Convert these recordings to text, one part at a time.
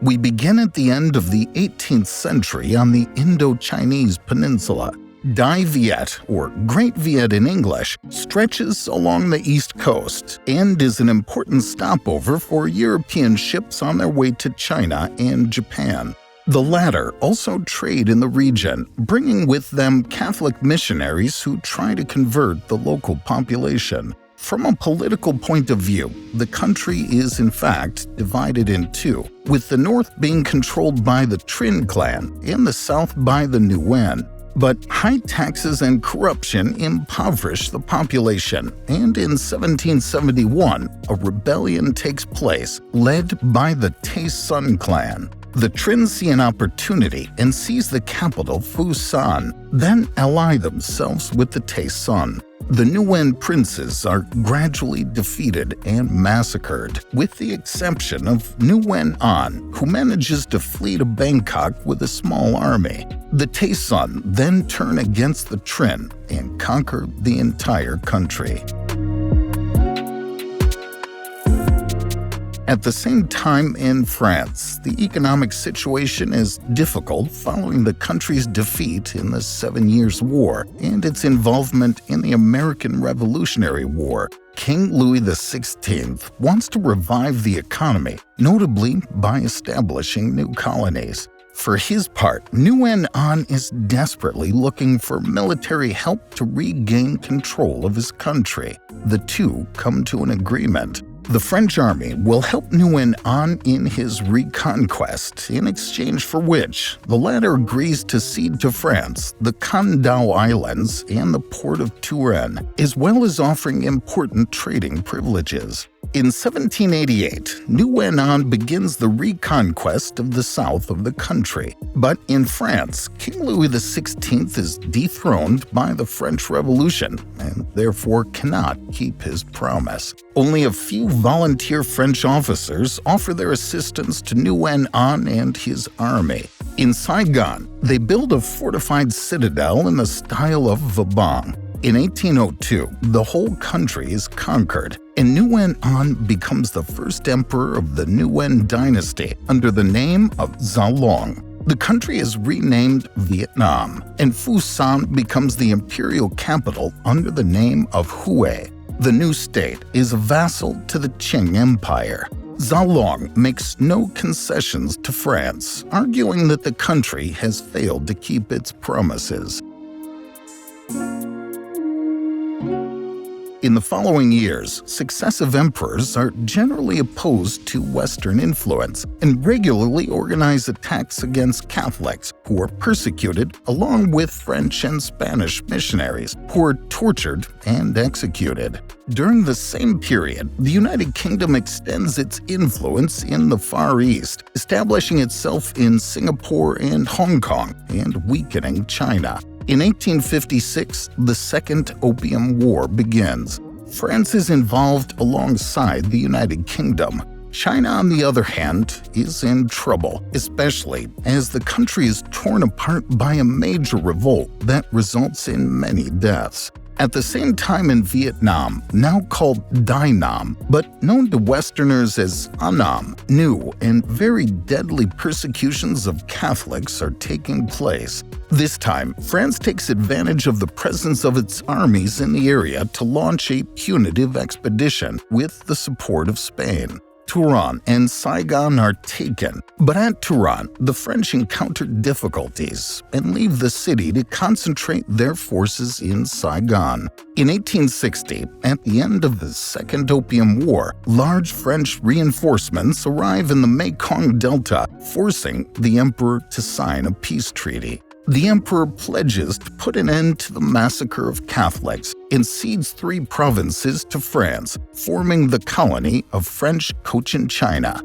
We begin at the end of the 18th century on the Indo-Chinese peninsula. Dai Viet, or Great Viet in English, stretches along the east coast and is an important stopover for European ships on their way to China and Japan. The latter also trade in the region, bringing with them Catholic missionaries who try to convert the local population. From a political point of view, the country is in fact divided in two, with the north being controlled by the Trinh clan and the south by the Nguyen. But high taxes and corruption impoverish the population, and in 1771, a rebellion takes place, led by the Tay Son clan. The Trinh see an opportunity and seize the capital Phu San, then ally themselves with the Tay Son. The Nguyen princes are gradually defeated and massacred, with the exception of Nguyen An, who manages to flee to Bangkok with a small army. The Tay Son then turn against the Trinh and conquer the entire country. At the same time in France, the economic situation is difficult following the country's defeat in the 7 Years' War and its involvement in the American Revolutionary War. King Louis XVI wants to revive the economy, notably by establishing new colonies. For his part, Nguyen An is desperately looking for military help to regain control of his country. The two come to an agreement. The French army will help Nguyen An in his reconquest, in exchange for which the latter agrees to cede to France the Can Dao Islands and the port of Turin, as well as offering important trading privileges. In 1788, Nguyen An begins the reconquest of the south of the country. But in France, King Louis XVI is dethroned by the French Revolution and therefore cannot keep his promise. Only a few volunteer French officers offer their assistance to Nguyen An and his army. In Saigon, they build a fortified citadel in the style of Vabang. In 1802, the whole country is conquered, and Nguyen An becomes the first emperor of the Nguyen dynasty under the name of Zalong. The country is renamed Vietnam, and Phu San becomes the imperial capital under the name of Hue. The new state is a vassal to the Qing Empire. Zalong makes no concessions to France, arguing that the country has failed to keep its promises. In the following years, successive emperors are generally opposed to Western influence and regularly organize attacks against Catholics who are persecuted, along with French and Spanish missionaries who are tortured and executed. During the same period, the United Kingdom extends its influence in the Far East, establishing itself in Singapore and Hong Kong and weakening China. In 1856, the Second Opium War begins. France is involved alongside the United Kingdom. China, on the other hand, is in trouble, especially as the country is torn apart by a major revolt that results in many deaths. At the same time in Vietnam, now called Dai Nam, but known to Westerners as Annam, new and very deadly persecutions of Catholics are taking place. This time, France takes advantage of the presence of its armies in the area to launch a punitive expedition with the support of Spain. Turan and Saigon are taken, but at Turan, the French encounter difficulties and leave the city to concentrate their forces in Saigon. In 1860, at the end of the Second Opium War, large French reinforcements arrive in the Mekong Delta, forcing the emperor to sign a peace treaty. The emperor pledges to put an end to the massacre of Catholics and cedes 3 provinces to France, forming the colony of French Cochinchina.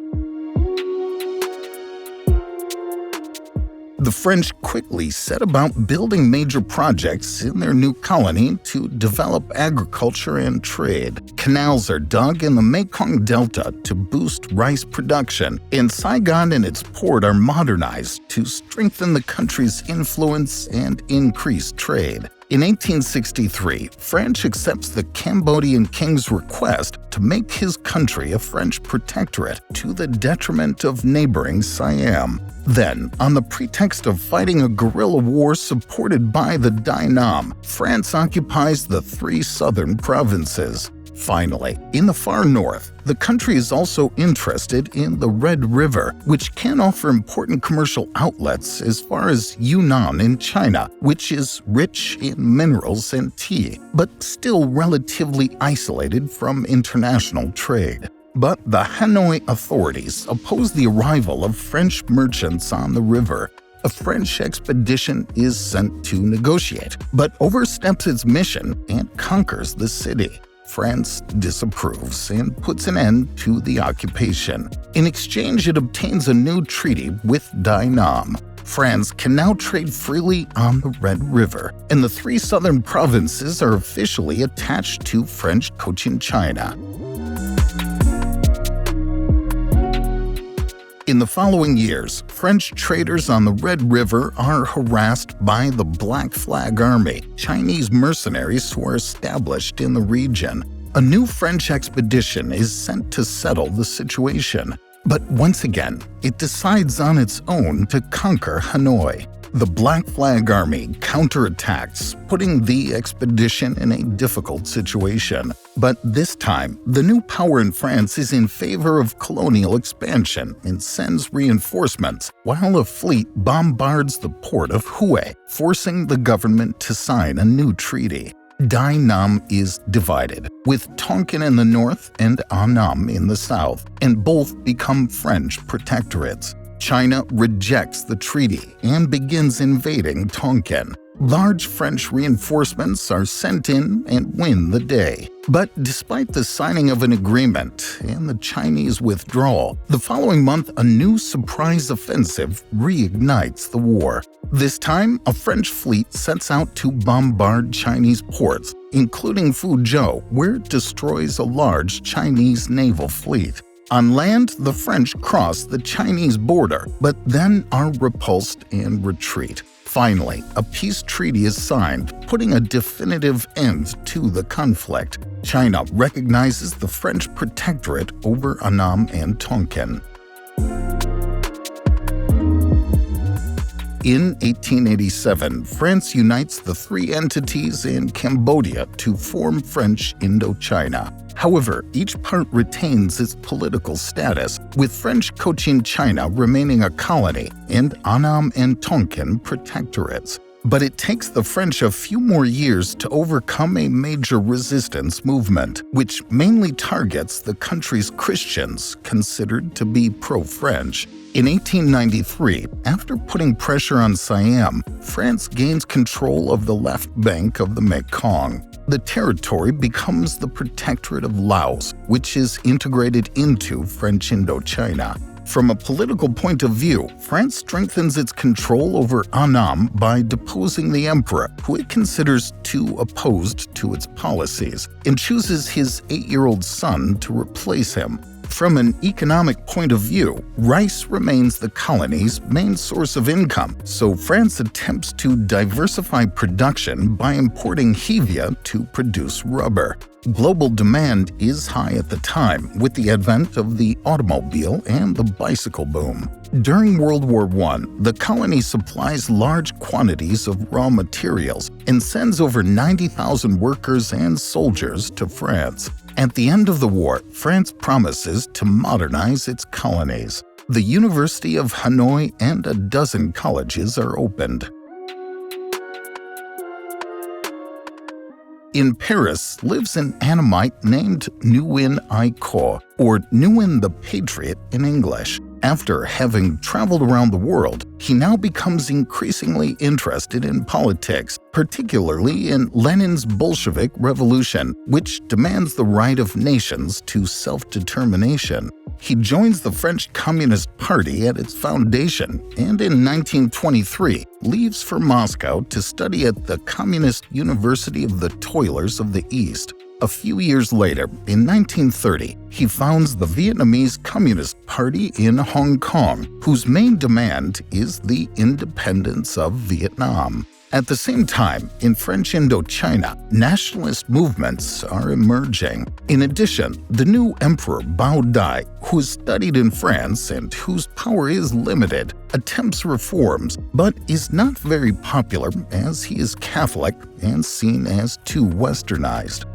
The French quickly set about building major projects in their new colony to develop agriculture and trade. Canals are dug in the Mekong Delta to boost rice production, and Saigon and its port are modernized to strengthen the country's influence and increase trade. In 1863, France accepts the Cambodian king's request to make his country a French protectorate to the detriment of neighboring Siam. Then, on the pretext of fighting a guerrilla war supported by the Dai Nam, France occupies the 3 southern provinces. Finally, in the far north, the country is also interested in the Red River, which can offer important commercial outlets as far as Yunnan in China, which is rich in minerals and tea, but still relatively isolated from international trade. But the Hanoi authorities oppose the arrival of French merchants on the river. A French expedition is sent to negotiate, but oversteps its mission and conquers the city. France disapproves and puts an end to the occupation. In exchange, it obtains a new treaty with Dai Nam. France can now trade freely on the Red River, and the 3 southern provinces are officially attached to French Cochinchina. In the following years, French traders on the Red River are harassed by the Black Flag Army, Chinese mercenaries who are established in the region. A new French expedition is sent to settle the situation. But once again, it decides on its own to conquer Hanoi. The Black Flag Army counterattacks, putting the expedition in a difficult situation. But this time, the new power in France is in favor of colonial expansion and sends reinforcements, while a fleet bombards the port of Hue, forcing the government to sign a new treaty. Dai Nam is divided, with Tonkin in the north and Annam in the south, and both become French protectorates. China rejects the treaty and begins invading Tonkin. Large French reinforcements are sent in and win the day. But despite the signing of an agreement and the Chinese withdrawal, the following month a new surprise offensive reignites the war. This time, a French fleet sets out to bombard Chinese ports, including Fuzhou, where it destroys a large Chinese naval fleet. On land, the French cross the Chinese border, but then are repulsed and retreat. Finally, a peace treaty is signed, putting a definitive end to the conflict. China recognizes the French protectorate over Annam and Tonkin. In 1887, France unites the 3 entities in Cambodia to form French Indochina. However, each part retains its political status, with French Cochinchina remaining a colony and Annam and Tonkin protectorates. But it takes the French a few more years to overcome a major resistance movement, which mainly targets the country's Christians, considered to be pro-French. In 1893, after putting pressure on Siam, France gains control of the left bank of the Mekong. The territory becomes the Protectorate of Laos, which is integrated into French Indochina. From a political point of view, France strengthens its control over Annam by deposing the emperor, who it considers too opposed to its policies, and chooses his 8-year-old son to replace him. From an economic point of view, rice remains the colony's main source of income, so France attempts to diversify production by importing hevea to produce rubber. Global demand is high at the time, with the advent of the automobile and the bicycle boom. During World War I, the colony supplies large quantities of raw materials and sends over 90,000 workers and soldiers to France. At the end of the war, France promises to modernize its colonies. The University of Hanoi and a dozen colleges are opened. In Paris lives an Annamite named Nguyen Ai Co, or Nguyen the Patriot in English. After having traveled around the world, he now becomes increasingly interested in politics, particularly in Lenin's Bolshevik Revolution, which demands the right of nations to self-determination. He joins the French Communist Party at its foundation and in 1923 leaves for Moscow to study at the Communist University of the Toilers of the East. A few years later, in 1930, he founds the Vietnamese Communist Party in Hong Kong, whose main demand is the independence of Vietnam. At the same time, in French Indochina, nationalist movements are emerging. In addition, the new emperor Bao Dai, who is studied in France and whose power is limited, attempts reforms, but is not very popular as he is Catholic and seen as too westernized.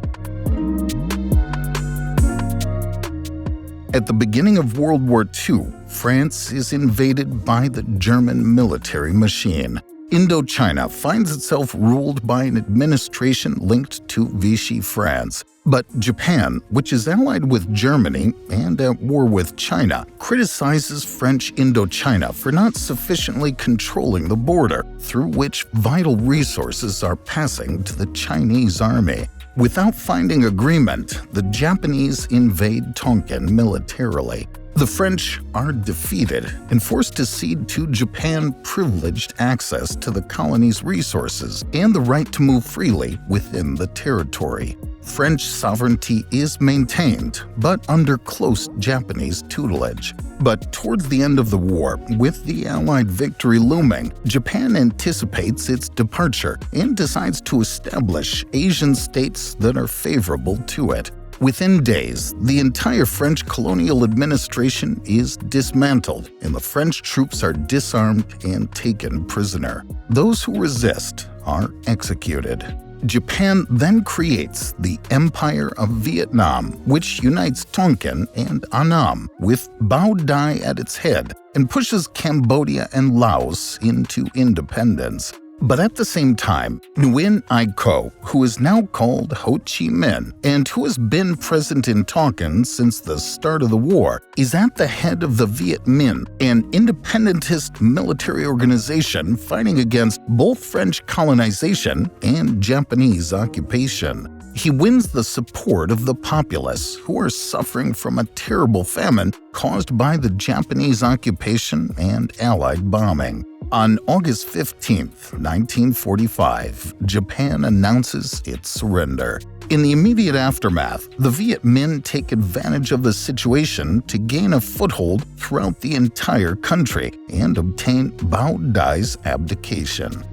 At the beginning of World War II, France is invaded by the German military machine. Indochina finds itself ruled by an administration linked to Vichy France. But Japan, which is allied with Germany and at war with China, criticizes French Indochina for not sufficiently controlling the border, through which vital resources are passing to the Chinese army. Without finding agreement, the Japanese invade Tonkin militarily. The French are defeated and forced to cede to Japan privileged access to the colony's resources and the right to move freely within the territory. French sovereignty is maintained, but under close Japanese tutelage. But towards the end of the war, with the Allied victory looming, Japan anticipates its departure and decides to establish Asian states that are favorable to it. Within days, the entire French colonial administration is dismantled, and the French troops are disarmed and taken prisoner. Those who resist are executed. Japan then creates the Empire of Vietnam, which unites Tonkin and Annam, with Bao Dai at its head, and pushes Cambodia and Laos into independence. But at the same time, Nguyen Ai Co, who is now called Ho Chí Minh and who has been present in Tonkin since the start of the war, is at the head of the Viet Minh, an independentist military organization fighting against both French colonization and Japanese occupation. He wins the support of the populace, who are suffering from a terrible famine caused by the Japanese occupation and Allied bombing. On August 15, 1945, Japan announces its surrender. In the immediate aftermath, the Viet Minh take advantage of the situation to gain a foothold throughout the entire country and obtain Bao Dai's abdication.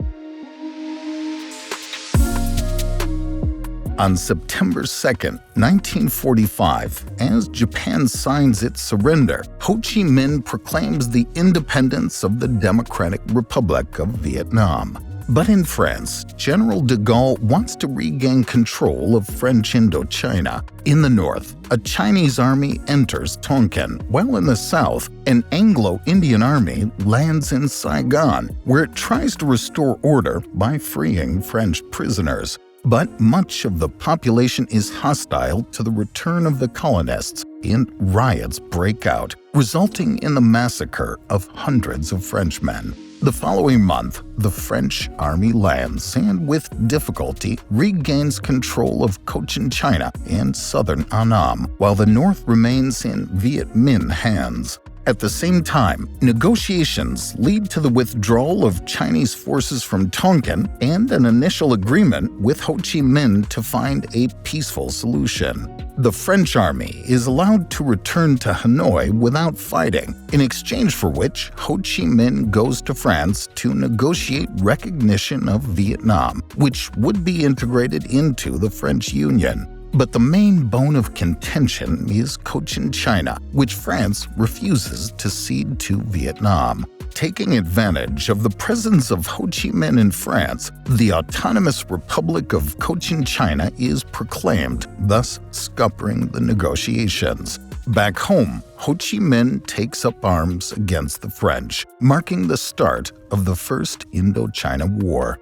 On September 2, 1945, as Japan signs its surrender, Ho Chí Minh proclaims the independence of the Democratic Republic of Vietnam. But in France, General de Gaulle wants to regain control of French Indochina. In the north, a Chinese army enters Tonkin, while in the south, an Anglo-Indian army lands in Saigon, where it tries to restore order by freeing French prisoners. But much of the population is hostile to the return of the colonists, and riots break out, resulting in the massacre of hundreds of Frenchmen. The following month, the French army lands and, with difficulty, regains control of Cochinchina and southern Annam, while the north remains in Viet Minh hands. At the same time, negotiations lead to the withdrawal of Chinese forces from Tonkin and an initial agreement with Ho Chí Minh to find a peaceful solution. The French army is allowed to return to Hanoi without fighting, in exchange for which Ho Chí Minh goes to France to negotiate recognition of Vietnam, which would be integrated into the French Union. But the main bone of contention is Cochinchina, which France refuses to cede to Vietnam. Taking advantage of the presence of Ho Chí Minh in France, the Autonomous Republic of Cochinchina is proclaimed, thus scuppering the negotiations. Back home, Ho Chí Minh takes up arms against the French, marking the start of the First Indochina War.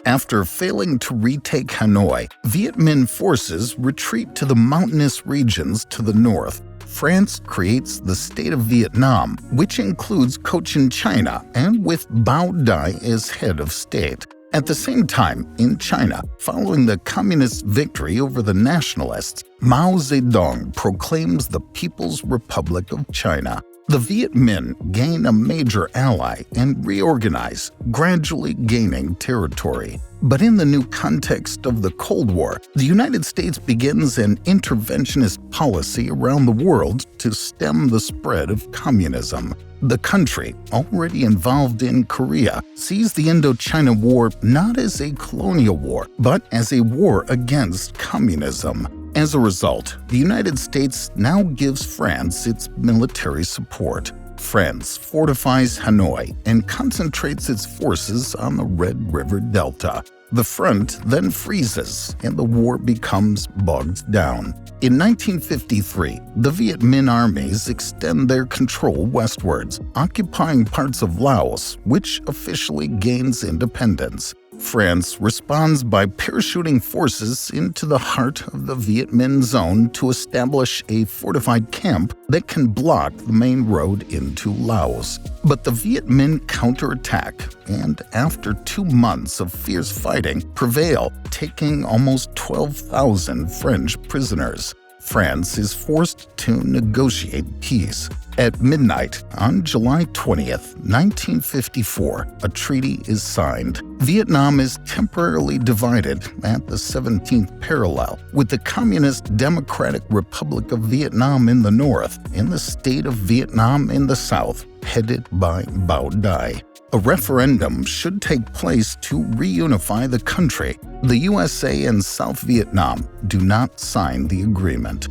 After failing to retake Hanoi, Viet Minh forces retreat to the mountainous regions to the north. France creates the State of Vietnam, which includes Cochinchina and with Bao Dai as head of state. At the same time, in China, following the communist victory over the nationalists, Mao Zedong proclaims the People's Republic of China. The Viet Minh gain a major ally and reorganize, gradually gaining territory. But in the new context of the Cold War, the United States begins an interventionist policy around the world to stem the spread of communism. The country, already involved in Korea, sees the Indochina War not as a colonial war, but as a war against communism. As a result, the United States now gives France its military support. France fortifies Hanoi and concentrates its forces on the Red River Delta. The front then freezes and the war becomes bogged down. In 1953, the Viet Minh armies extend their control westwards, occupying parts of Laos, which officially gains independence. France responds by parachuting forces into the heart of the Viet Minh zone to establish a fortified camp that can block the main road into Laos. But the Viet Minh counterattack, and after 2 months of fierce fighting, prevail, taking almost 12,000 French prisoners. France is forced to negotiate peace. At midnight on July 20th, 1954, a treaty is signed. Vietnam is temporarily divided at the 17th parallel, with the Communist Democratic Republic of Vietnam in the north and the state of Vietnam in the south, headed by Bao Dai. A referendum should take place to reunify the country. The USA and South Vietnam do not sign the agreement.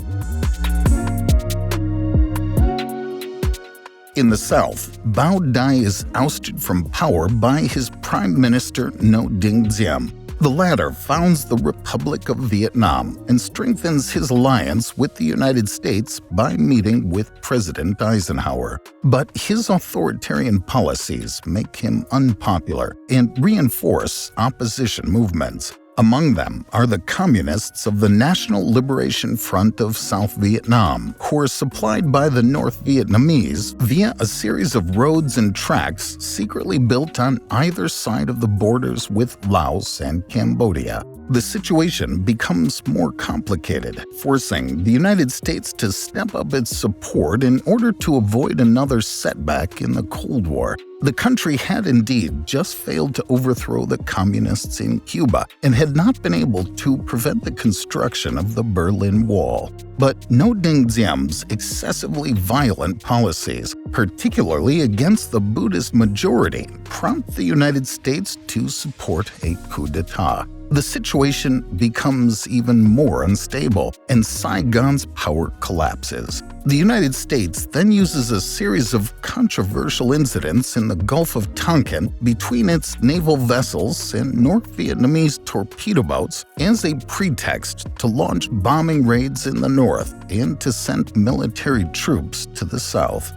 In the south, Bao Dai is ousted from power by his Prime Minister Ngo Dinh Diem. The latter founds the Republic of Vietnam and strengthens his alliance with the United States by meeting with President Eisenhower. But his authoritarian policies make him unpopular and reinforce opposition movements. Among them are the Communists of the National Liberation Front of South Vietnam, who are supplied by the North Vietnamese via a series of roads and tracks secretly built on either side of the borders with Laos and Cambodia. The situation becomes more complicated, forcing the United States to step up its support in order to avoid another setback in the Cold War. The country had indeed just failed to overthrow the communists in Cuba and had not been able to prevent the construction of the Berlin Wall. But Ngo Dinh Diem's excessively violent policies, particularly against the Buddhist majority, prompt the United States to support a coup d'etat. The situation becomes even more unstable, and Saigon's power collapses. The United States then uses a series of controversial incidents in the Gulf of Tonkin between its naval vessels and North Vietnamese torpedo boats as a pretext to launch bombing raids in the north and to send military troops to the south.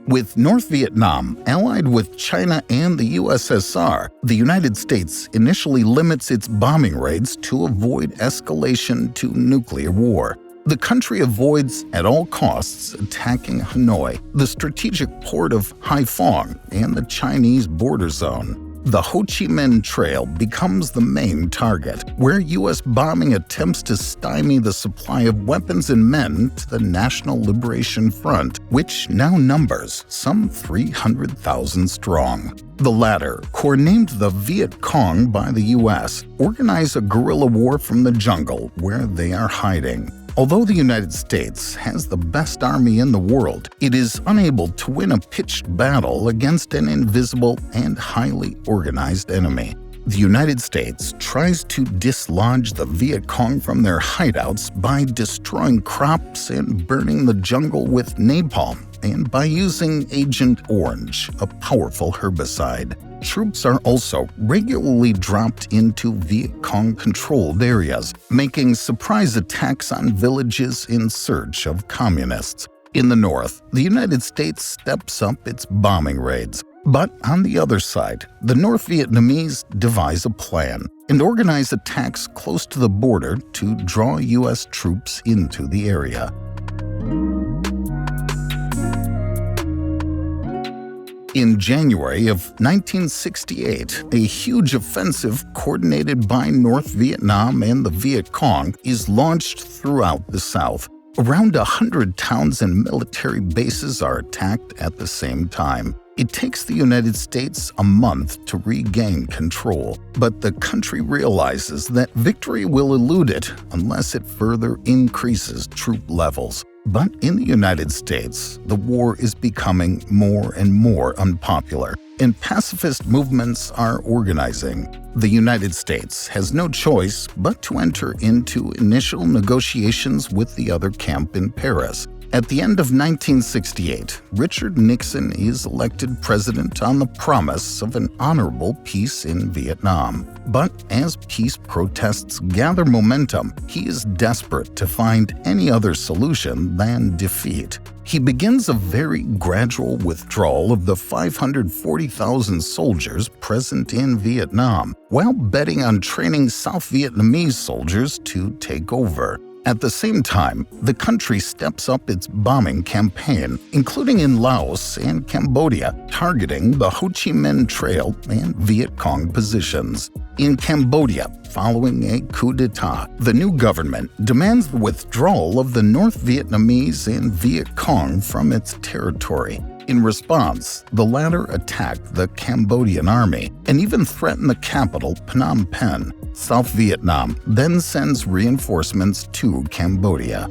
With North Vietnam allied with China and the USSR, the United States initially limits its bombing raids to avoid escalation to nuclear war. The country avoids at all costs attacking Hanoi, the strategic port of Haiphong, and the Chinese border zone. The Ho Chi Minh Trail becomes the main target, where U.S. bombing attempts to stymie the supply of weapons and men to the National Liberation Front, which now numbers some 300,000 strong. The latter, who are named the Viet Cong by the U.S., organize a guerrilla war from the jungle where they are hiding. Although the United States has the best army in the world, it is unable to win a pitched battle against an invisible and highly organized enemy. The United States tries to dislodge the Viet Cong from their hideouts by destroying crops and burning the jungle with napalm, and by using Agent Orange, a powerful herbicide. Troops are also regularly dropped into Viet Cong-controlled areas, making surprise attacks on villages in search of communists. In the north, the United States steps up its bombing raids. But on the other side, the North Vietnamese devise a plan and organize attacks close to the border to draw U.S. troops into the area. In January of 1968, a huge offensive coordinated by North Vietnam and the Viet Cong is launched throughout the South. Around 100 towns and military bases are attacked at the same time. It takes the United States a month to regain control, but the country realizes that victory will elude it unless it further increases troop levels. But in the United States, the war is becoming more and more unpopular, and pacifist movements are organizing. The United States has no choice but to enter into initial negotiations with the other camp in Paris. At the end of 1968, Richard Nixon is elected president on the promise of an honorable peace in Vietnam. But as peace protests gather momentum, he is desperate to find any other solution than defeat. He begins a very gradual withdrawal of the 540,000 soldiers present in Vietnam, while betting on training South Vietnamese soldiers to take over. At the same time, the country steps up its bombing campaign, including in Laos and Cambodia, targeting the Ho Chi Minh Trail and Viet Cong positions. In Cambodia, following a coup d'etat, the new government demands the withdrawal of the North Vietnamese and Viet Cong from its territory. In response, the latter attacked the Cambodian army and even threatened the capital, Phnom Penh. South Vietnam then sends reinforcements to Cambodia.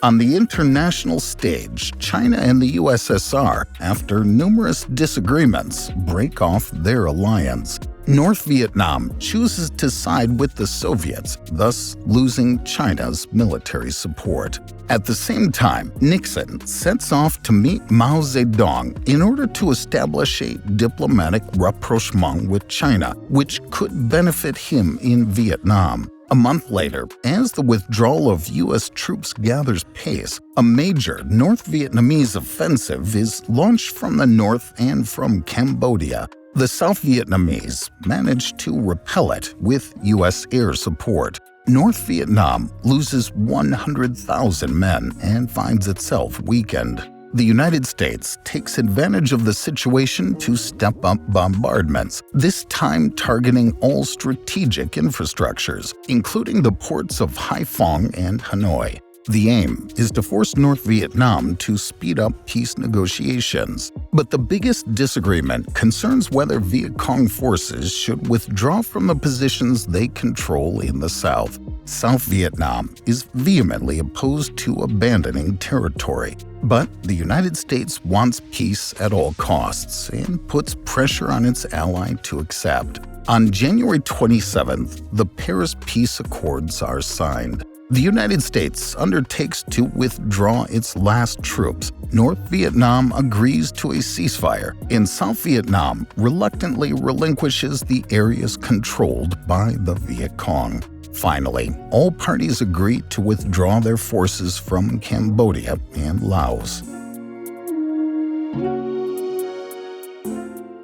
On the international stage, China and the USSR, after numerous disagreements, break off their alliance. North Vietnam chooses to side with the Soviets, thus losing China's military support. At the same time, Nixon sets off to meet Mao Zedong in order to establish a diplomatic rapprochement with China, which could benefit him in Vietnam. A month later, as the withdrawal of U.S. troops gathers pace, a major North Vietnamese offensive is launched from the north and from Cambodia. The South Vietnamese managed to repel it with U.S. air support. North Vietnam loses 100,000 men and finds itself weakened. The United States takes advantage of the situation to step up bombardments, this time targeting all strategic infrastructures, including the ports of Haiphong and Hanoi. The aim is to force North Vietnam to speed up peace negotiations. But the biggest disagreement concerns whether Viet Cong forces should withdraw from the positions they control in the south. South Vietnam is vehemently opposed to abandoning territory. But the United States wants peace at all costs and puts pressure on its ally to accept. On January 27th, the Paris Peace Accords are signed. The United States undertakes to withdraw its last troops. North Vietnam agrees to a ceasefire, and South Vietnam reluctantly relinquishes the areas controlled by the Viet Cong. Finally, all parties agree to withdraw their forces from Cambodia and Laos.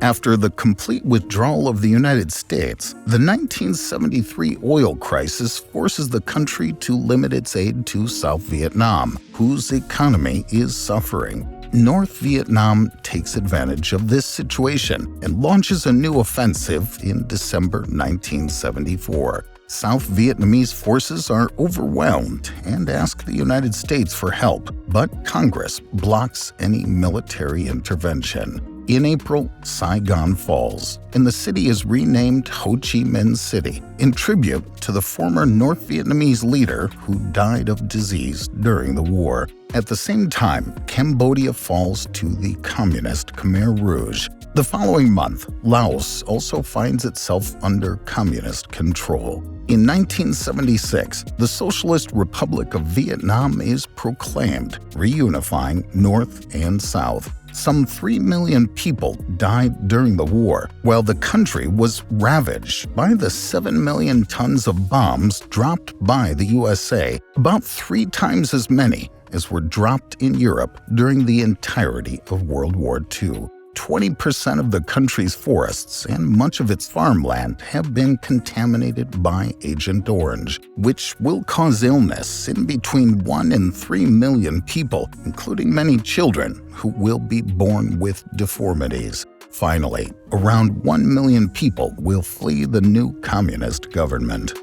After the complete withdrawal of the United States, the 1973 oil crisis forces the country to limit its aid to South Vietnam, whose economy is suffering. North Vietnam takes advantage of this situation and launches a new offensive in December 1974. South Vietnamese forces are overwhelmed and ask the United States for help, but Congress blocks any military intervention. In April, Saigon falls, and the city is renamed Ho Chi Minh City in tribute to the former North Vietnamese leader who died of disease during the war. At the same time, Cambodia falls to the communist Khmer Rouge. The following month, Laos also finds itself under communist control. In 1976, the Socialist Republic of Vietnam is proclaimed, reunifying North and South. Some 3 million people died during the war, while the country was ravaged by the 7 million tons of bombs dropped by the USA, about 3 times as many as were dropped in Europe during the entirety of World War II. 20% of the country's forests and much of its farmland have been contaminated by Agent Orange, which will cause illness in between 1 and 3 million people, including many children who will be born with deformities. Finally, around 1 million people will flee the new communist government.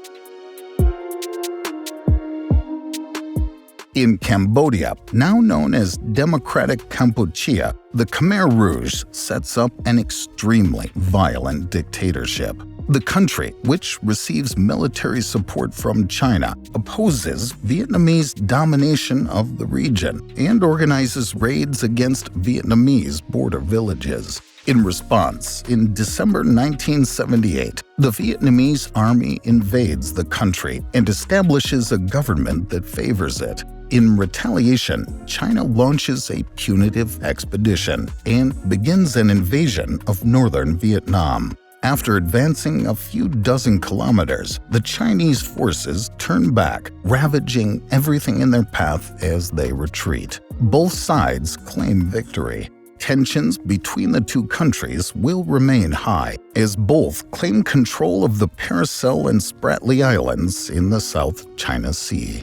In Cambodia, now known as Democratic Kampuchea, the Khmer Rouge sets up an extremely violent dictatorship. The country, which receives military support from China, opposes Vietnamese domination of the region and organizes raids against Vietnamese border villages. In response, in December 1978, the Vietnamese army invades the country and establishes a government that favors it. In retaliation, China launches a punitive expedition and begins an invasion of northern Vietnam. After advancing a few dozen kilometers, the Chinese forces turn back, ravaging everything in their path as they retreat. Both sides claim victory. Tensions between the two countries will remain high, as both claim control of the Paracel and Spratly Islands in the South China Sea.